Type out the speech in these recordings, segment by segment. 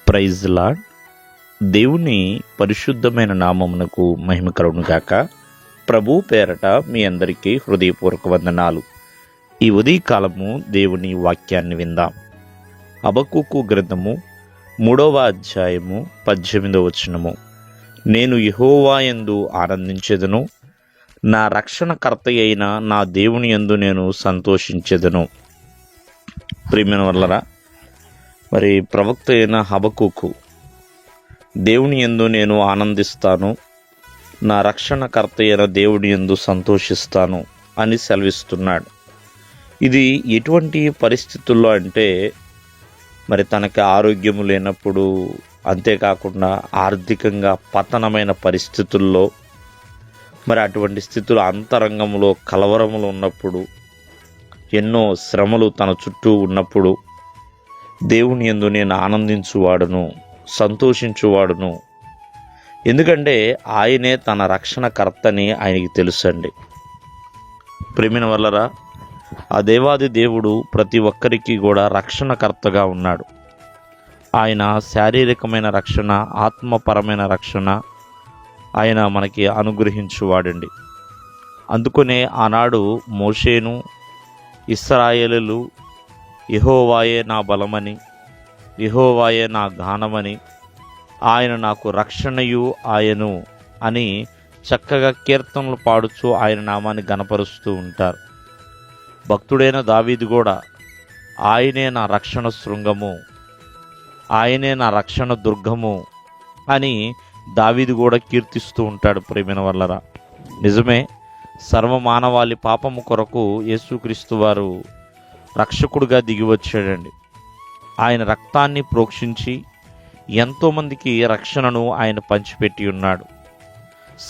Praise lord. దేవుని పరిశుద్ధమైన నామమునకు మహిమ కలుగును గాక. ప్రభు పేరట మీ అందరికీ హృదయపూర్వక వందనాలు. ఈ ఉదయకాలము దేవుని వాక్యాన్ని విందాం. హబక్కూకు గ్రంథము 3వ అధ్యాయము 18వ వచనము. నేను యెహోవా యందు ఆనందించెదను, నా రక్షణకర్త అయిన నా దేవుని యందు నేను సంతోషించెదను. ప్రియమైన వర్లరా, మరి ప్రవక్త అయిన హబక్కూకు దేవుని యందు నేను ఆనందిస్తాను, నా రక్షణకర్త అయిన దేవుని యందు సంతోషిస్తాను అని సెలవిస్తున్నాడు. ఇది ఎటువంటి పరిస్థితుల్లో అంటే, మరి తనకి ఆరోగ్యము లేనప్పుడు, అంతేకాకుండా ఆర్థికంగా పతనమైన పరిస్థితుల్లో, మరి అటువంటి స్థితులు అంతరంగంలో కలవరములు ఉన్నప్పుడు, ఎన్నో శ్రమలు తన చుట్టూ ఉన్నప్పుడు దేవుని యందు నేను ఆనందించువాడును, సంతోషించువాడును. ఎందుకంటే ఆయనే తన రక్షణకర్తని ఆయనకి తెలుసండి. ప్రేమిన వల్లరా, ఆ దేవాది దేవుడు ప్రతి ఒక్కరికి కూడా రక్షణకర్తగా ఉన్నాడు. ఆయన శారీరకమైన రక్షణ, ఆత్మపరమైన రక్షణ ఆయన మనకి అనుగ్రహించువాడండి. అందుకనే ఆనాడు మోషేను, ఇశ్రాయేలులు యెహోవాయే నా బలమని, యెహోవాయే నా గానమని, ఆయన నాకు రక్షణయు ఆయను అని చక్కగా కీర్తనలు పాడుతూ ఆయన నామాన్ని గణపరుస్తూ ఉంటారు. భక్తుడైన దావీదు కూడా ఆయనే నా రక్షణ శృంగము, ఆయనే నా రక్షణ దుర్గము అని దావీదు కూడా కీర్తిస్తూ ఉంటాడు. ప్రేమైన వల్లరా, నిజమే, సర్వమానవాళి పాపము కొరకు యేసుక్రీస్తు వారు రక్షకుడుగా డండి. ఆయన రక్తాన్ని ప్రోక్షించి ఎంతోమందికి రక్షణను ఆయన పంచిపెట్టి ఉన్నాడు.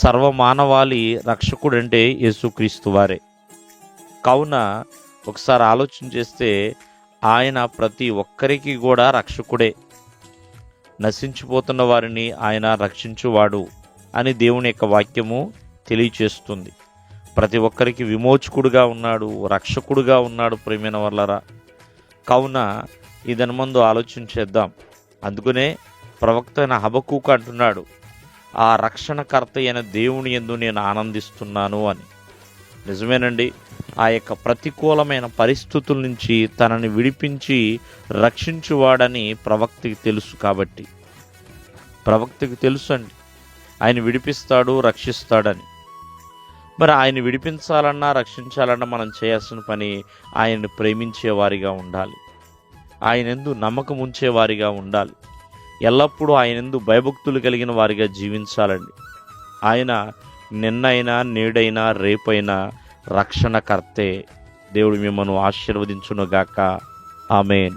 సర్వమానవాళి రక్షకుడంటే యేసుక్రీస్తు వారే. కావున ఒకసారి ఆలోచన చేస్తే ఆయన ప్రతి ఒక్కరికి కూడా రక్షకుడే. నశించిపోతున్న వారిని ఆయన రక్షించువాడు అని దేవుని యొక్క వాక్యము తెలియచేస్తుంది. ప్రతి ఒక్కరికి విమోచకుడుగా ఉన్నాడు, రక్షకుడుగా ఉన్నాడు. ప్రేమైన వల్లరా, కావున ఇదని ముందు ఆలోచన చేద్దాం. అందుకనే ప్రవక్త అయిన హబక్కూకు అంటున్నాడు, ఆ రక్షణకర్త అయిన దేవుని యందు నేను ఆనందిస్తున్నాను అని. నిజమేనండి, ఆ యొక్క ప్రతికూలమైన పరిస్థితుల నుంచి తనని విడిపించి రక్షించువాడని ప్రవక్తకి తెలుసు. కాబట్టి ప్రవక్తకి తెలుసు అండి, ఆయన విడిపిస్తాడు, రక్షిస్తాడని. మరి ఆయన విడిపించాలన్నా రక్షించాలన్నా మనం చేయాల్సిన పని ఆయన్ని ప్రేమించేవారిగా ఉండాలి, ఆయనందు నమ్మకం ఉంచేవారిగా ఉండాలి, ఎల్లప్పుడూ ఆయనందు భయభక్తులు కలిగిన వారిగా జీవించాలండి. ఆయన నిన్నైనా నేడైనా రేపైనా రక్షణకర్తే. దేవుడు మిమ్మల్ని ఆశీర్వదించునుగాక. ఆమేన్.